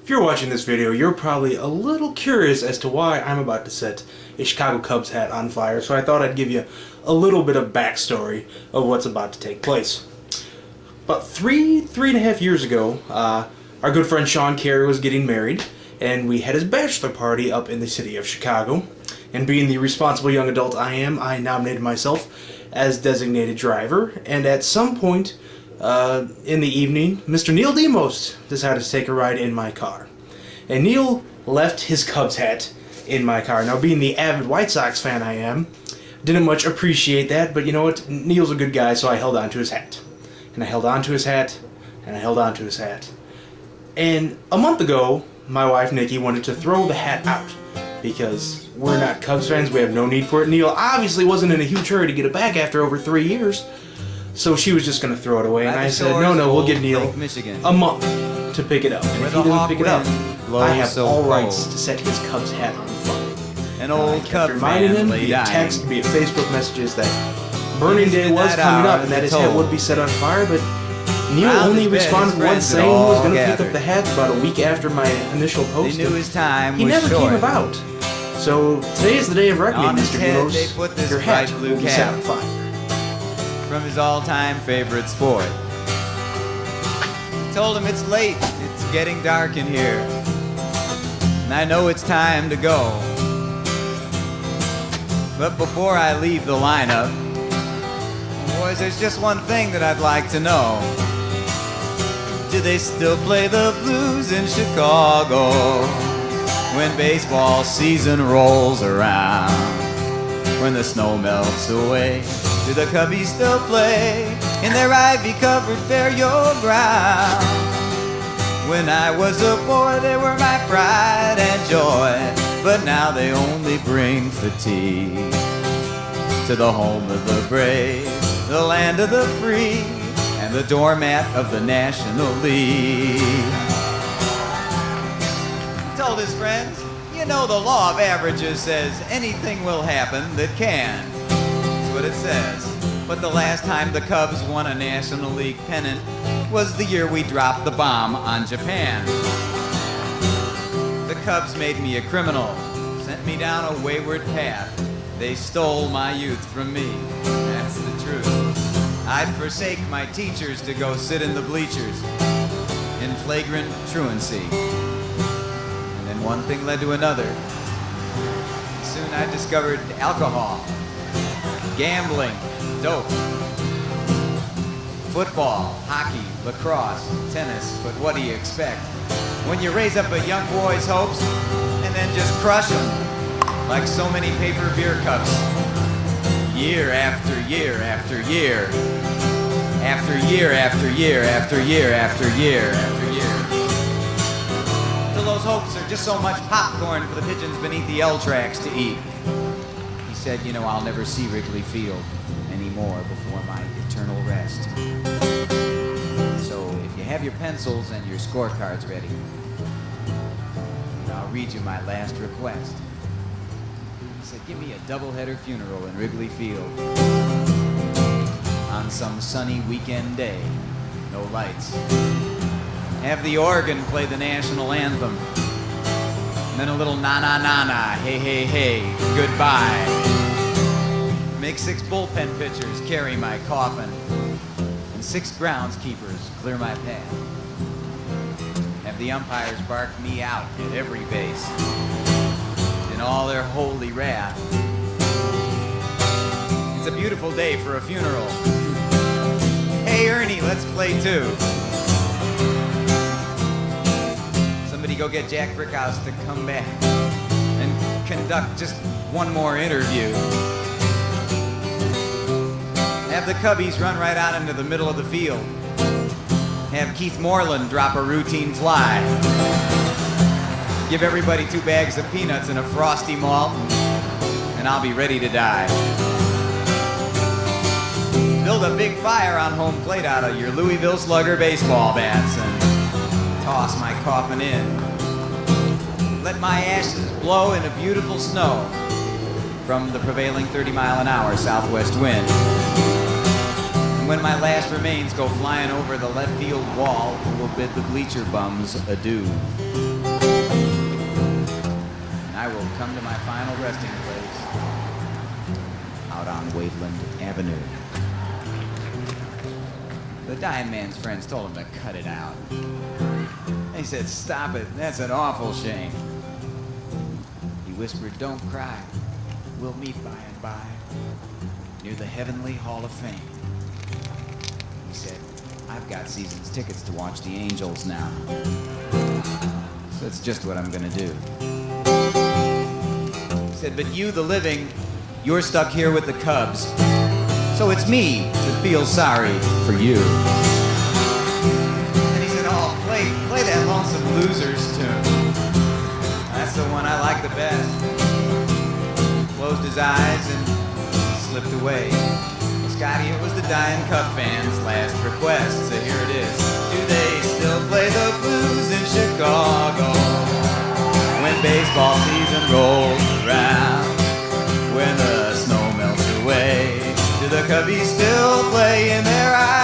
If you're watching this video, you're probably a little curious as to why I'm about to set a Chicago Cubs hat on fire, so I thought I'd give you a little bit of backstory of what's about to take place. About three and a half years ago, our good friend Sean Carey was getting married, and we had his bachelor party up in the city of Chicago. And being the responsible young adult I am, I nominated myself as designated driver, and at some point in the evening, Mr. Neil Demos decided to take a ride in my car. And Neil left his Cubs hat in my car. Now, being the avid White Sox fan I am, didn't much appreciate that, but you know what? Neil's a good guy, so I held on to his hat. And I held on to his hat, and I held on to his hat. And a month ago, my wife Nikki wanted to throw the hat out because we're not Cubs fans, we have no need for it. Neil obviously wasn't in a huge hurry to get it back after over 3 years. So she was just going to throw it away, and I said, no, we'll give Neil a month to pick it up. And if he doesn't pick it up, I have all rights to set his Cubs hat on fire. An old Cub reminding him via text, via Facebook messages that Burning Day was coming up and that his hat would be set on fire, but Neil only responded once saying he was going to pick up the hat about a week after my initial post. He never came about. So today is the day of reckoning, Mr. Demos. Your hat will be set on fire. From his all-time favorite sport. Told him it's late, it's getting dark in here, and I know it's time to go. But before I leave the lineup, boys, there's just one thing that I'd like to know. Do they still play the blues in Chicago when baseball season rolls around? When the snow melts away, do the Cubbies still play in their ivy-covered burial ground? When I was a boy, they were my pride and joy, but now they only bring fatigue to the home of the brave, the land of the free, and the doormat of the National League. He told his friends, you know the law of averages says anything will happen that can. That's what it says. But the last time the Cubs won a National League pennant was the year we dropped the bomb on Japan. The Cubs made me a criminal, sent me down a wayward path. They stole my youth from me, that's the truth. I'd forsake my teachers to go sit in the bleachers in flagrant truancy. And then one thing led to another. Soon I discovered alcohol, gambling, dope, football, hockey, lacrosse, tennis, but what do you expect when you raise up a young boy's hopes and then just crush them like so many paper beer cups, year after year after year, after year after year after year after year after year, till those hopes are just so much popcorn for the pigeons beneath the L tracks to eat. He said, you know, I'll never see Wrigley Field anymore before my eternal rest. So if you have your pencils and your scorecards ready, I'll read you my last request. He said, give me a doubleheader funeral in Wrigley Field on some sunny weekend day, no lights. Have the organ play the national anthem, and then a little na-na-na-na, hey-hey-hey, goodbye. Make 6 bullpen pitchers carry my coffin, and 6 groundskeepers clear my path. Have the umpires bark me out at every base in all their holy wrath. It's a beautiful day for a funeral. Hey Ernie, let's play 2. Somebody go get Jack Brickhouse to come back and conduct just one more interview. Have the Cubbies run right out into the middle of the field. Have Keith Moreland drop a routine fly. Give everybody 2 bags of peanuts and a Frosty malt, and I'll be ready to die. Build a big fire on home plate out of your Louisville Slugger baseball bats and toss my coffin in. Let my ashes blow in a beautiful snow from the prevailing 30-mile-an-hour southwest wind. And when my last remains go flying over the left field wall, we'll bid the bleacher bums adieu. And I will come to my final resting place out on Waveland Avenue. The dying man's friends told him to cut it out. He said, "Stop it, that's an awful shame." He whispered, "Don't cry, we'll meet by and by near the Heavenly Hall of Fame." He said, "I've got season's tickets to watch the Angels now. So that's just what I'm gonna do." He said, "But you, the living, you're stuck here with the Cubs. So it's me that feels sorry for you." And he said, "Oh, play that Lonesome Losers tune. That's the one I like the best." Closed his eyes and slipped away. Well, Scotty, it was the dying Cub fans' last request, so here it is. Do they still play the blues in Chicago when baseball season rolls around? When the snow melts away, do the Cubbies still play in their eyes?